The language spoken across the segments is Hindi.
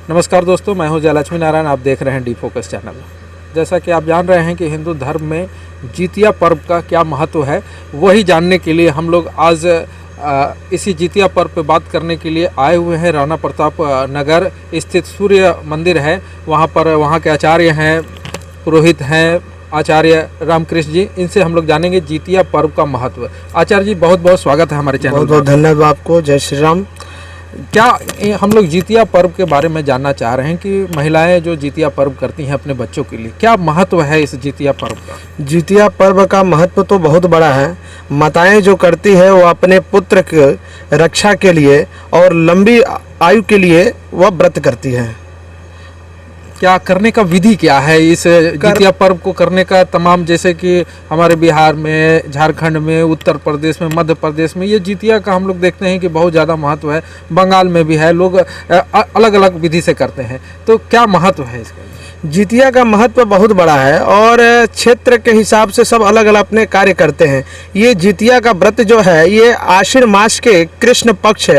नमस्कार दोस्तों, मैं हूं जयलक्ष्मी नारायण। आप देख रहे हैं डी फोकस चैनल। जैसा कि आप जान रहे हैं कि हिंदू धर्म में जितिया पर्व का क्या महत्व है, वही जानने के लिए हम लोग आज इसी जितिया पर्व पे बात करने के लिए आए हुए हैं। राणा प्रताप नगर स्थित सूर्य मंदिर है, वहाँ पर वहाँ के आचार्य हैं, पुरोहित हैं, आचार्य रामकृष्ण जी। इनसे हम लोग जानेंगे जितिया पर्व का महत्व। आचार्य जी, बहुत बहुत स्वागत है हमारे चैनल। बहुत बहुत धन्यवाद आपको। जय श्री राम। क्या हम लोग जितिया पर्व के बारे में जानना चाह रहे हैं कि महिलाएं जो जितिया पर्व करती हैं अपने बच्चों के लिए, क्या महत्व है इस जितिया पर्व का? जितिया पर्व का महत्व तो बहुत बड़ा है। माताएं जो करती है वो अपने पुत्र की रक्षा के लिए और लंबी आयु के लिए वह व्रत करती है। क्या करने का विधि क्या है इस जितिया पर्व को करने का? तमाम, जैसे कि हमारे बिहार में, झारखंड में, उत्तर प्रदेश में, मध्य प्रदेश में ये जितिया का हम लोग देखते हैं कि बहुत ज़्यादा महत्व है। बंगाल में भी है, लोग अलग अलग विधि से करते हैं। तो क्या महत्व है इसका? जितिया का महत्व बहुत बड़ा है और क्षेत्र के हिसाब से सब अलग अलग अपने कार्य करते हैं। ये जितिया का व्रत जो है ये आश्विन मास के कृष्ण पक्ष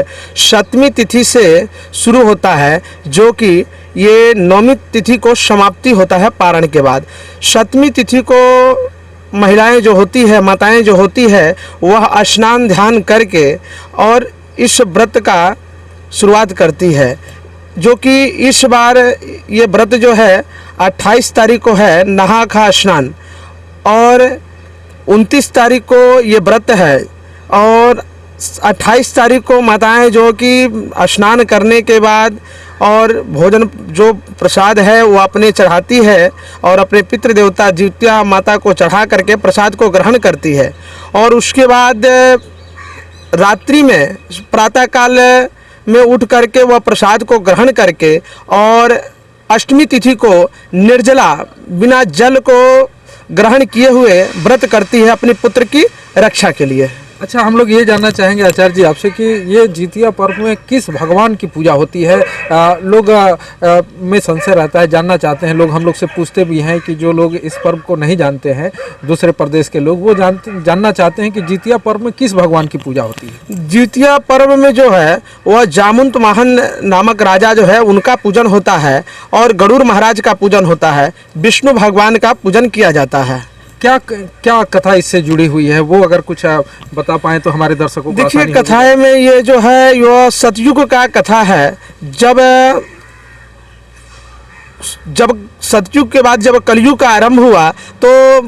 7वीं तिथि से शुरू होता है, जो कि ये 9वीं तिथि को समाप्ति होता है पारण के बाद। 7वीं तिथि को महिलाएं जो होती है, माताएं जो होती है, वह स्नान ध्यान करके और इस व्रत का शुरुआत करती है, जो कि इस बार ये व्रत जो है 28 तारीख को है नहा खा स्नान, और 29 तारीख को ये व्रत है, और 28 तारीख को माताएं जो कि स्नान करने के बाद और भोजन जो प्रसाद है वो अपने चढ़ाती है और अपने पितृ देवता जितिया माता को चढ़ा करके प्रसाद को ग्रहण करती है। और उसके बाद रात्रि में प्रातःकाल में उठ करके वह प्रसाद को ग्रहण करके और अष्टमी तिथि को निर्जला बिना जल को ग्रहण किए हुए व्रत करती है अपने पुत्र की रक्षा के लिए। अच्छा, हम लोग ये जानना चाहेंगे आचार्य जी आपसे कि ये जितिया पर्व में किस भगवान की पूजा होती है? लोग में संशय रहता है, जानना चाहते हैं लोग, हम लोग से पूछते भी हैं कि जो लोग इस पर्व को नहीं जानते हैं, दूसरे प्रदेश के लोग, वो जानना चाहते हैं कि जितिया पर्व में किस भगवान की पूजा होती है? जितिया पर्व में जो है वह जामुंत वाहन नामक राजा जो है उनका पूजन होता है और गरुड़ महाराज का पूजन होता है, विष्णु भगवान का पूजन किया जाता है। क्या कथा इससे जुड़ी हुई है, वो अगर कुछ बता पाएं तो हमारे दर्शकों को। देखिए, कथाएं में ये जो है यह सतयुग का कथा है। जब सतयुग के बाद जब कलयुग का आरंभ हुआ तो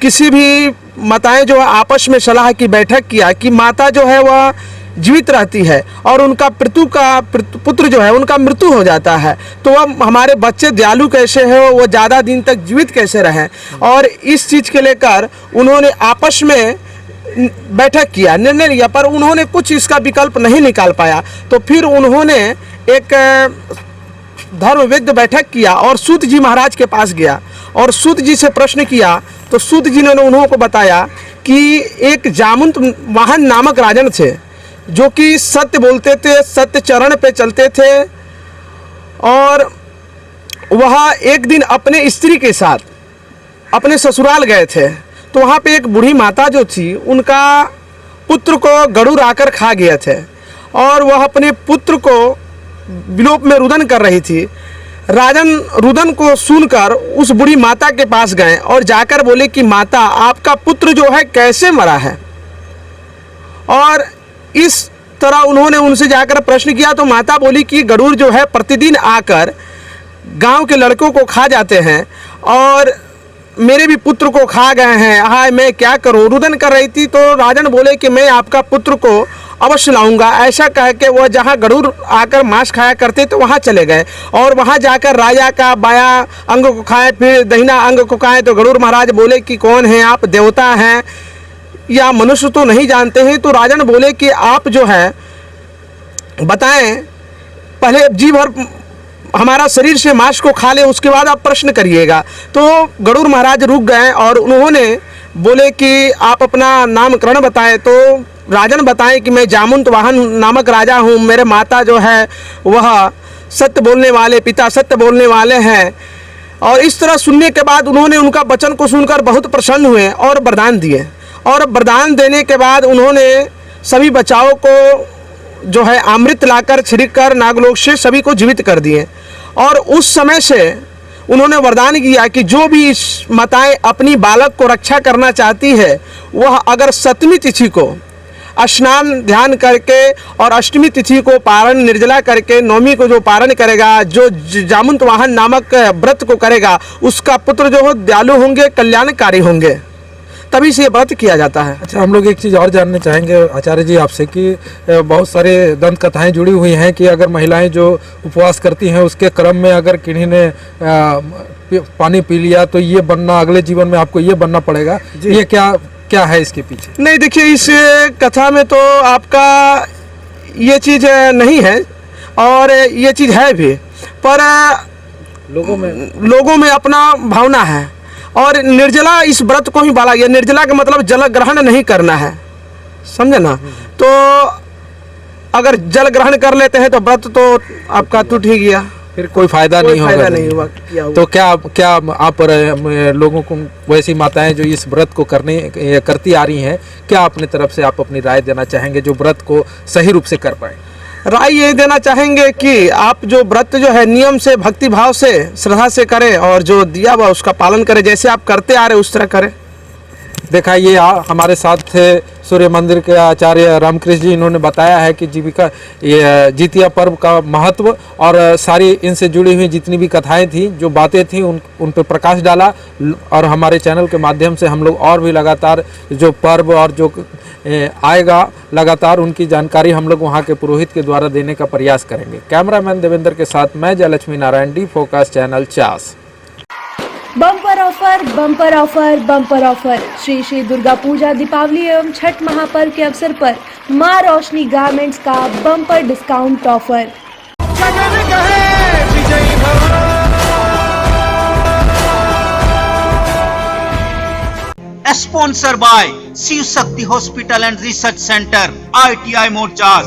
किसी भी माताएं जो है आपस में सलाह की बैठक किया कि माता जो है वह जीवित रहती है और उनका पुत्र जो है उनका मृत्यु हो जाता है, तो वह हमारे बच्चे दयालु कैसे हैं, वो ज़्यादा दिन तक जीवित कैसे रहें। और इस चीज़ के लेकर उन्होंने आपस में बैठक किया, निर्णय लिया, पर उन्होंने कुछ इसका विकल्प नहीं निकाल पाया। तो फिर उन्होंने एक धर्मवेद बैठक किया और सूत जी महाराज के पास गया और सूत जी से प्रश्न किया। तो सूत जी ने उन्होंने को बताया कि एक जामुंत वाहन नामक राजन थे जो कि सत्य बोलते थे, सत्य चरण पे चलते थे, और वह एक दिन अपने स्त्री के साथ अपने ससुराल गए थे। तो वहाँ पे एक बूढ़ी माता जो थी, उनका पुत्र को गरुड़ आकर खा गए थे और वह अपने पुत्र को विलोप में रुदन कर रही थी। राजन रुदन को सुनकर उस बूढ़ी माता के पास गए और जाकर बोले कि माता, आपका पुत्र जो है कैसे मरा है। और इस तरह उन्होंने उनसे जाकर प्रश्न किया तो माता बोली कि गरुड़ जो है प्रतिदिन आकर गांव के लड़कों को खा जाते हैं और मेरे भी पुत्र को खा गए हैं, हाय मैं क्या करूं। रुदन कर रही थी तो राजन बोले कि मैं आपका पुत्र को अवश्य लाऊंगा। ऐसा कह के वह जहां गरुड़ आकर मांस खाया करते तो वहां चले गए और वहां जाकर राजा का बाया अंग को खाए, फिर दहिना अंग को खाए। तो गरुड़ महाराज बोले कि कौन है आप, देवता हैं या मनुष्य तो नहीं जानते हैं। तो राजन बोले कि आप जो है बताएं, पहले जी भर हमारा शरीर से मांस को खा ले, उसके बाद आप प्रश्न करिएगा। तो गरुड़ महाराज रुक गए और उन्होंने बोले कि आप अपना नामकरण बताएं। तो राजन बताएं कि मैं जामुंत वाहन नामक राजा हूँ, मेरे माता जो है वह सत्य बोलने वाले, पिता सत्य बोलने वाले हैं। और इस तरह सुनने के बाद उन्होंने उनका वचन को सुनकर बहुत प्रसन्न हुए और वरदान दिए। और वरदान देने के बाद उन्होंने सभी बच्चाओं को जो है अमृत लाकर छिड़क कर नागलोक से सभी को जीवित कर दिए। और उस समय से उन्होंने वरदान किया कि जो भी माताएं अपनी बालक को रक्षा करना चाहती है, वह अगर 7वीं तिथि को स्नान ध्यान करके और अष्टमी तिथि को पारण निर्जला करके 9वीं को जो पारण करेगा, जो जामुन वाहन नामक व्रत को करेगा, उसका पुत्र जो हो दयालु होंगे, कल्याणकारी होंगे। तभी से ये व्रत किया जाता है। अच्छा, हम लोग एक चीज़ और जानना चाहेंगे आचार्य जी आपसे कि बहुत सारे दंत कथाएं जुड़ी हुई हैं कि अगर महिलाएं जो उपवास करती हैं उसके क्रम में अगर किन्हीं ने पानी पी लिया तो ये बनना, अगले जीवन में आपको ये बनना पड़ेगा। ये क्या है इसके पीछे? नहीं, देखिए इस कथा में तो आपका ये चीज़ नहीं है और ये चीज़ है भी, पर लोगों में अपना भावना है। और निर्जला इस व्रत को ही बाला गया। निर्जला का मतलब जल ग्रहण नहीं करना है, समझे ना। तो अगर जल ग्रहण कर लेते हैं तो व्रत तो आपका टूट ही गया, फिर कोई फायदा नहीं हुआ। तो क्या आप लोगों को, वैसी माताएं जो इस व्रत को करती आ रही हैं, क्या अपनी तरफ से आप अपनी राय देना चाहेंगे जो व्रत को सही रूप से कर पाए? राय ये देना चाहेंगे कि आप जो व्रत जो है नियम से, भक्ति भाव से, श्रद्धा से करें और जो दिया हुआ उसका पालन करें, जैसे आप करते आ रहे उस तरह करें। देखा, ये हमारे साथ थे सूर्य मंदिर के आचार्य रामकृष्ण जी। इन्होंने बताया है कि ये जितिया पर्व का महत्व और सारी इनसे जुड़ी हुई जितनी भी कथाएं थी, जो बातें थी, उन पर प्रकाश डाला। और हमारे चैनल के माध्यम से हम लोग और भी लगातार जो पर्व और जो आएगा लगातार उनकी जानकारी हम लोग वहाँ के पुरोहित के द्वारा देने का प्रयास करेंगे। कैमरामैन देवेंद्र के साथ मैं Jayalakshmi Narayan, D focus channel 50। Bumper offer, bumper offer, bumper offer. Shri Shri Durga Puja, Deepawali एवं छठ महापर्व के अवसर पर मां रोशनी गारमेंट्स का bumper discount offer. Sponsor by Shiv Shakti hospital and research centre, ITI मोड़ 50।